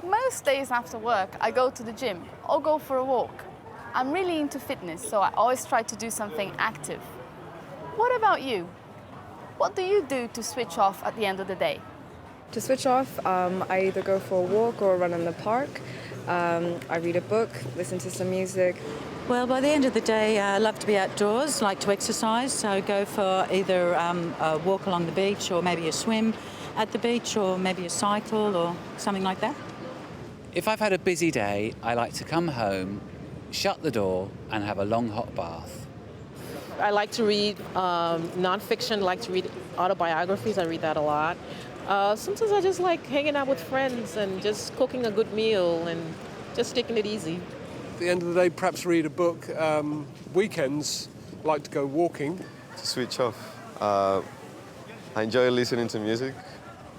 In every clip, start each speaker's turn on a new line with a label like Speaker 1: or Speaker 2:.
Speaker 1: Most days after work, I go to the gym or go for a walk. I'm really into fitness, so I always try to do something active. What about you? What do you do to switch off at the end of the day?
Speaker 2: To switch off, I either go for a walk or a run in the park. I read a book, listen to some music.
Speaker 3: Well, by the end of the day, I love to be outdoors, like to exercise, so go for either a walk along the beach or maybe a swim at the beach or maybe a cycle or something like that.
Speaker 4: If I've had a busy day, I like to come home, shut the door and have a long hot bath.
Speaker 5: I like to read nonfiction, like to read autobiographies. I read that a lot. Sometimes I just like hanging out with friends and just cooking a good meal and just taking it easy.
Speaker 6: At the end of the day, perhaps read a book. Weekends, like to go walking.
Speaker 7: To switch off, I enjoy listening to music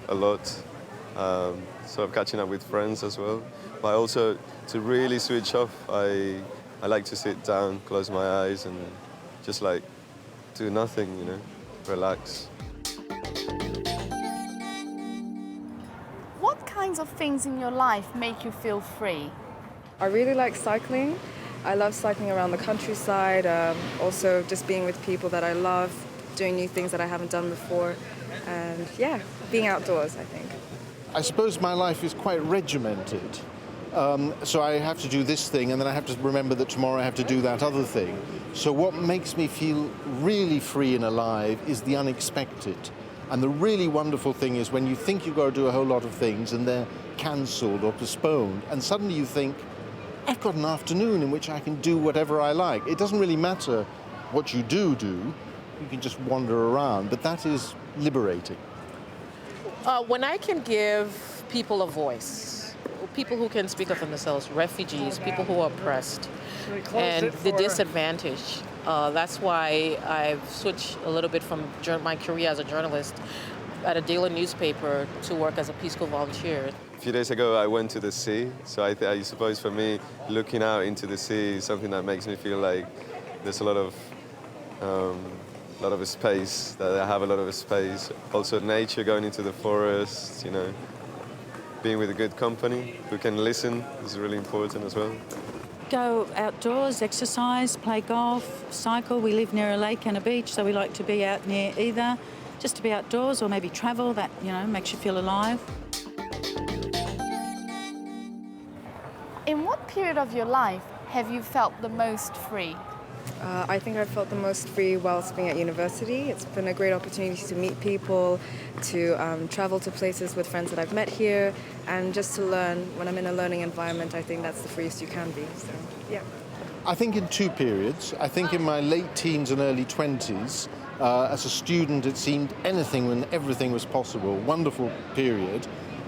Speaker 7: a lot. Sort of catching up with friends as well. But also, to really switch off, I like to sit down, close my eyes and just like do nothing, you know, relax.
Speaker 1: What kinds of things in your life make you feel free?
Speaker 2: I really like cycling. I love cycling around the countryside, also just being with people that I love, doing new things that I haven't done before, and yeah, being outdoors, I think.
Speaker 8: I suppose my life is quite regimented. So I have to do this thing and then I have to remember that tomorrow I have to do that other thing. So what makes me feel really free and alive is the unexpected. And the really wonderful thing is when you think you've got to do a whole lot of things and they're cancelled or postponed, and suddenly you think, I've got an afternoon in which I can do whatever I like. It doesn't really matter what you do. You can just wander around, but that is liberating.
Speaker 5: When I can give people a voice, people who can speak up for themselves, refugees, people who are oppressed, and the disadvantaged. That's why I've switched a little bit from my career as a journalist at a daily newspaper to work as a Peace Corps volunteer.
Speaker 7: A few days ago, I went to the sea. So I suppose for me, looking out into the sea is something that makes me feel like there's a lot of space, that I have a lot of space. Also nature, going into the forest, you know, being with a good company who can listen is really important as well.
Speaker 3: Go outdoors, exercise, play golf, cycle. We live near a lake and a beach, so we like to be out near either, just to be outdoors or maybe travel. That, you know, makes you feel alive.
Speaker 1: In what period of your life have you felt the most free?
Speaker 2: I think I felt the most free whilst being at university. It's been a great opportunity to meet people, to travel to places with friends that I've met here, and just to learn. When I'm in a learning environment, I think that's the freest you can be. So, yeah.
Speaker 8: I think in two periods. I think in my late teens and early 20s, as a student, it seemed anything and everything was possible. Wonderful period.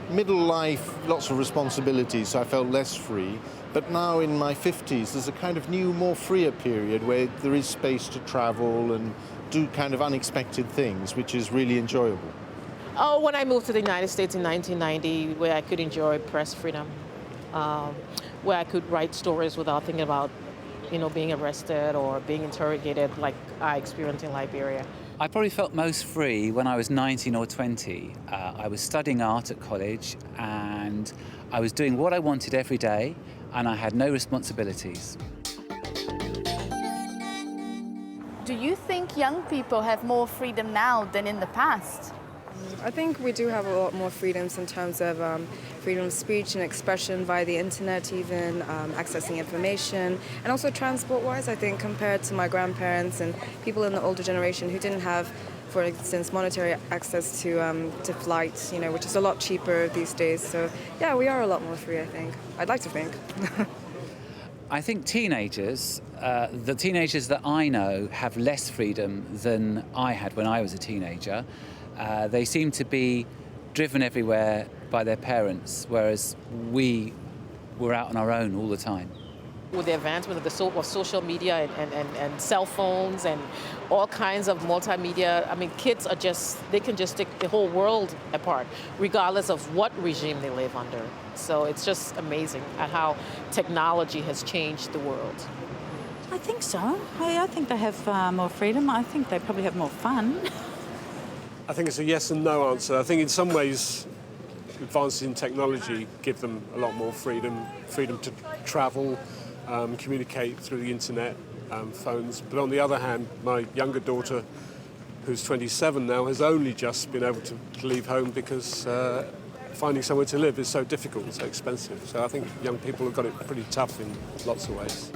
Speaker 8: Middle life, lots of responsibilities, so I felt less free. But now in my 50s, there's a kind of new, more freer period where there is space to travel and do kind of unexpected things, which is really enjoyable.
Speaker 5: Oh, when I moved to the United States in 1990, where I could enjoy press freedom, where I could write stories without thinking about, you know, being arrested or being interrogated like I experienced in Liberia.
Speaker 4: I probably felt most free when I was 19 or 20. I was studying art at college and I was doing what I wanted every day and I had no responsibilities.
Speaker 1: Do you think young people have more freedom now than in the past?
Speaker 2: I think we do have a lot more freedoms in terms of freedom of speech and expression via the internet, even accessing information, and also transport-wise, I think, compared to my grandparents and people in the older generation who didn't have, for instance, monetary access to flights, you know, which is a lot cheaper these days. So, yeah, we are a lot more free, I think. I'd like to think.
Speaker 4: I think teenagers, the teenagers that I know, have less freedom than I had when I was a teenager. They seem to be driven everywhere by their parents, whereas we were out on our own all the time.
Speaker 5: With the advancement of social media and cell phones and all kinds of multimedia, I mean, kids are they can just take the whole world apart, regardless of what regime they live under. So it's just amazing at how technology has changed the world.
Speaker 3: I think so. I think they have more freedom. I think they probably have more fun.
Speaker 6: I think it's a yes and no answer. I think in some ways advances in technology give them a lot more freedom to travel, communicate through the internet, phones. But on the other hand, my younger daughter, who's 27 now, has only just been able to leave home because finding somewhere to live is so difficult and so expensive. So I think young people have got it pretty tough in lots of ways.